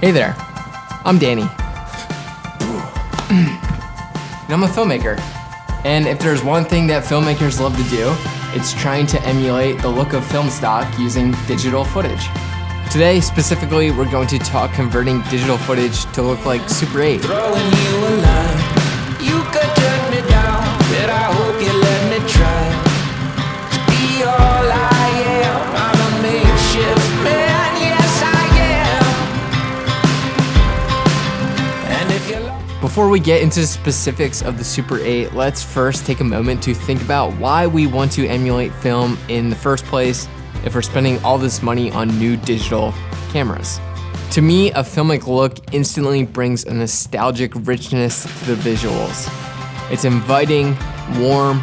Hey there, I'm Danny. And I'm a filmmaker. And if there's one thing that filmmakers love to do, it's trying to emulate the look of film stock using digital footage. Today, specifically, we're going to talk converting digital footage to look like Super 8. Throwing you a line, you could turn me down, but I hope you let me try to be all I am. I'm a makeshift man, yes I am. And if you Before we get into the specifics of the Super 8, let's first take a moment to think about why we want to emulate film in the first place if we're spending all this money on new digital cameras. To me, a filmic look instantly brings a nostalgic richness to the visuals. It's inviting, warm,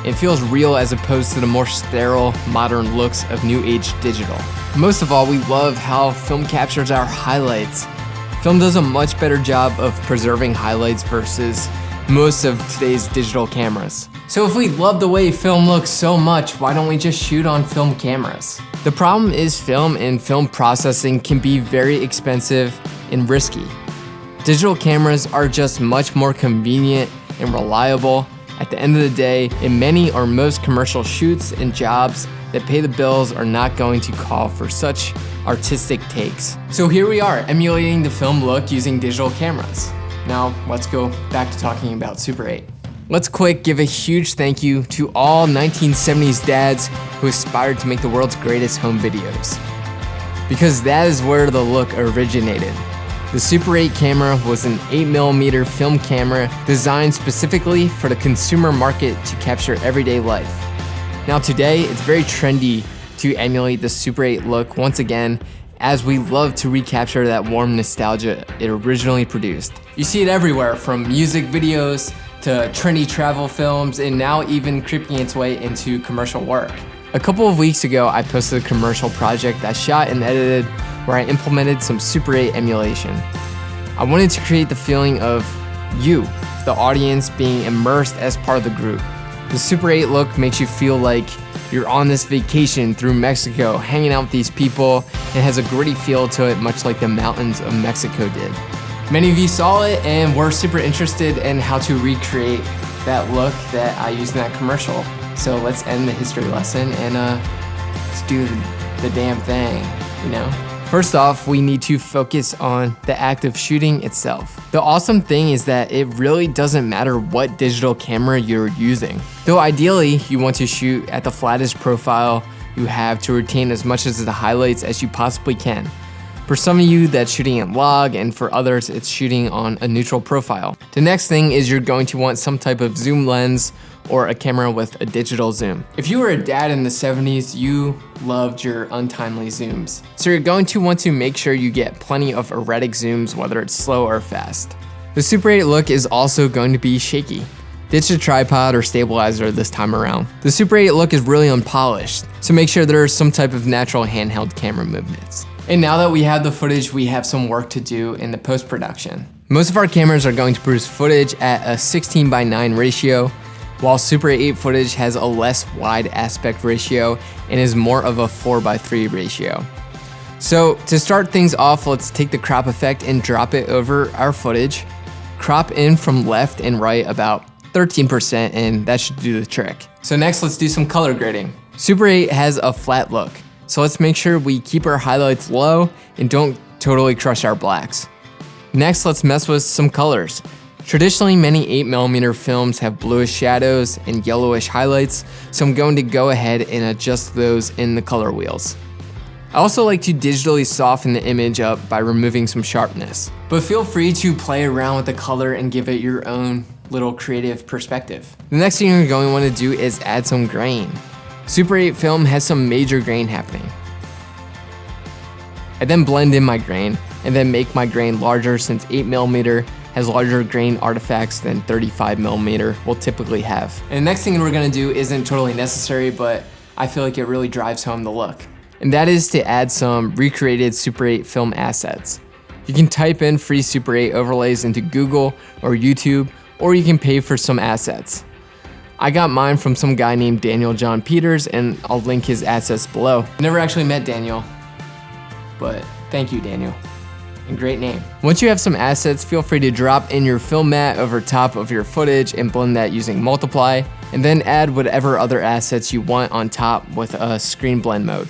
and feels real as opposed to the more sterile, modern looks of new age digital. Most of all, we love how film captures our highlights. Film does a much better job of preserving highlights versus most of today's digital cameras. So if we love the way film looks so much, why don't we just shoot on film cameras? The problem is film and film processing can be very expensive and risky. Digital cameras are just much more convenient and reliable. At the end of the day, in many or most commercial shoots and jobs that pay the bills are not going to call for such artistic takes. So here we are, emulating the film look using digital cameras. Now, let's go back to talking about Super 8. Let's quick give a huge thank you to all 1970s dads who aspired to make the world's greatest home videos. Because that is where the look originated. The Super 8 camera was an 8mm film camera designed specifically for the consumer market to capture everyday life. Now today, it's very trendy to emulate the Super 8 look once again, as we love to recapture that warm nostalgia it originally produced. You see it everywhere, from music videos to trendy travel films, and now even creeping its way into commercial work. A couple of weeks ago, I posted a commercial project I shot and edited where I implemented some Super 8 emulation. I wanted to create the feeling of you, the audience, being immersed as part of the group. The Super 8 look makes you feel like you're on this vacation through Mexico, hanging out with these people, and has a gritty feel to it, much like the mountains of Mexico did. Many of you saw it and were super interested in how to recreate that look that I used in that commercial. So let's end the history lesson and let's do the damn thing, you know? First off, we need to focus on the act of shooting itself. The awesome thing is that it really doesn't matter what digital camera you're using. Though ideally, you want to shoot at the flattest profile you have to retain as much of the highlights as you possibly can. For some of you, that's shooting at log, and for others, it's shooting on a neutral profile. The next thing is you're going to want some type of zoom lens or a camera with a digital zoom. If you were a dad in the 70s, you loved your untimely zooms. So you're going to want to make sure you get plenty of erratic zooms, whether it's slow or fast. The Super 8 look is also going to be shaky. Ditch a tripod or stabilizer this time around. The Super 8 look is really unpolished, so make sure there is some type of natural handheld camera movements. And now that we have the footage, we have some work to do in the post-production. Most of our cameras are going to produce footage at a 16:9 ratio, while Super 8 footage has a less wide aspect ratio and is more of a 4:3 ratio. So to start things off, let's take the crop effect and drop it over our footage. Crop in from left and right about 13%, and that should do the trick. So next, let's do some color grading. Super 8 has a flat look, so let's make sure we keep our highlights low and don't totally crush our blacks. Next, let's mess with some colors. Traditionally, many 8mm films have bluish shadows and yellowish highlights, so I'm going to go ahead and adjust those in the color wheels. I also like to digitally soften the image up by removing some sharpness, but feel free to play around with the color and give it your own little creative perspective. The next thing you're going to want to do is add some grain. Super 8 film has some major grain happening. I then blend in my grain and then make my grain larger, since 8mm has larger grain artifacts than 35mm will typically have. And the next thing we're gonna do isn't totally necessary, but I feel like it really drives home the look. And that is to add some recreated Super 8 film assets. You can type in free Super 8 overlays into Google or YouTube, or you can pay for some assets. I got mine from some guy named Daniel John Peters, and I'll link his assets below. I never actually met Daniel, but thank you, Daniel. and great name. Once you have some assets, feel free to drop in your film mat over top of your footage and blend that using multiply, and then add whatever other assets you want on top with a screen blend mode.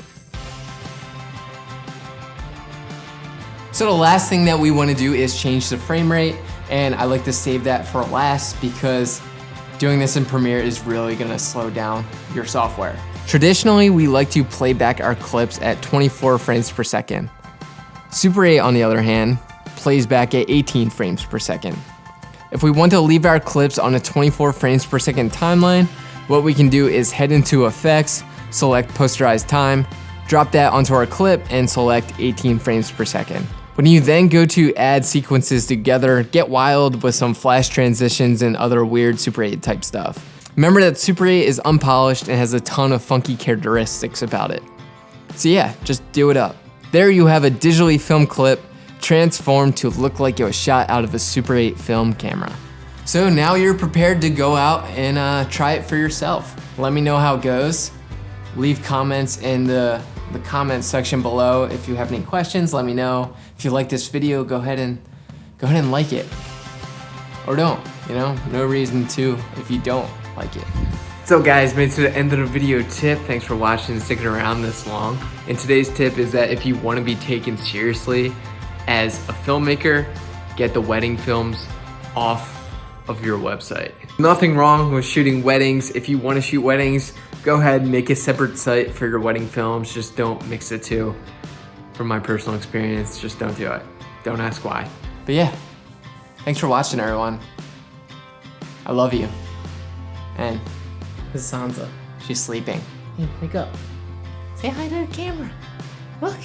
So the last thing that we want to do is change the frame rate, and I like to save that for last because doing this in Premiere is really going to slow down your software. Traditionally, we like to play back our clips at 24 frames per second. Super 8, on the other hand, plays back at 18 frames per second. If we want to leave our clips on a 24 frames per second timeline, what we can do is head into Effects, select Posterize Time, drop that onto our clip, and select 18 frames per second. When you then go to add sequences together, get wild with some flash transitions and other weird Super 8 type stuff. Remember that Super 8 is unpolished and has a ton of funky characteristics about it. So yeah, just do it up. There you have a digitally filmed clip transformed to look like it was shot out of a Super 8 film camera. So now you're prepared to go out and try it for yourself. Let me know how it goes. Leave comments in the comments section below. If you have any questions, let me know. If you like this video, go ahead and like it. Or don't, no reason to if you don't like it. So guys, made it to the end of the video tip. Thanks for watching and sticking around this long. And today's tip is that if you want to be taken seriously as a filmmaker, get the wedding films off of your website. Nothing wrong with shooting weddings. If you want to shoot weddings, go ahead and make a separate site for your wedding films. Just don't mix the two. From my personal experience, just don't do it. Don't ask why. But yeah, thanks for watching, everyone. I love you. And this is Sansa. She's sleeping. Hey, wake up. Say hi to the camera. Look.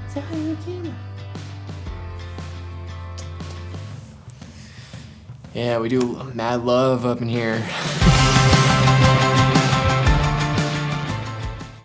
Say hi to the camera. Yeah, we do mad love up in here.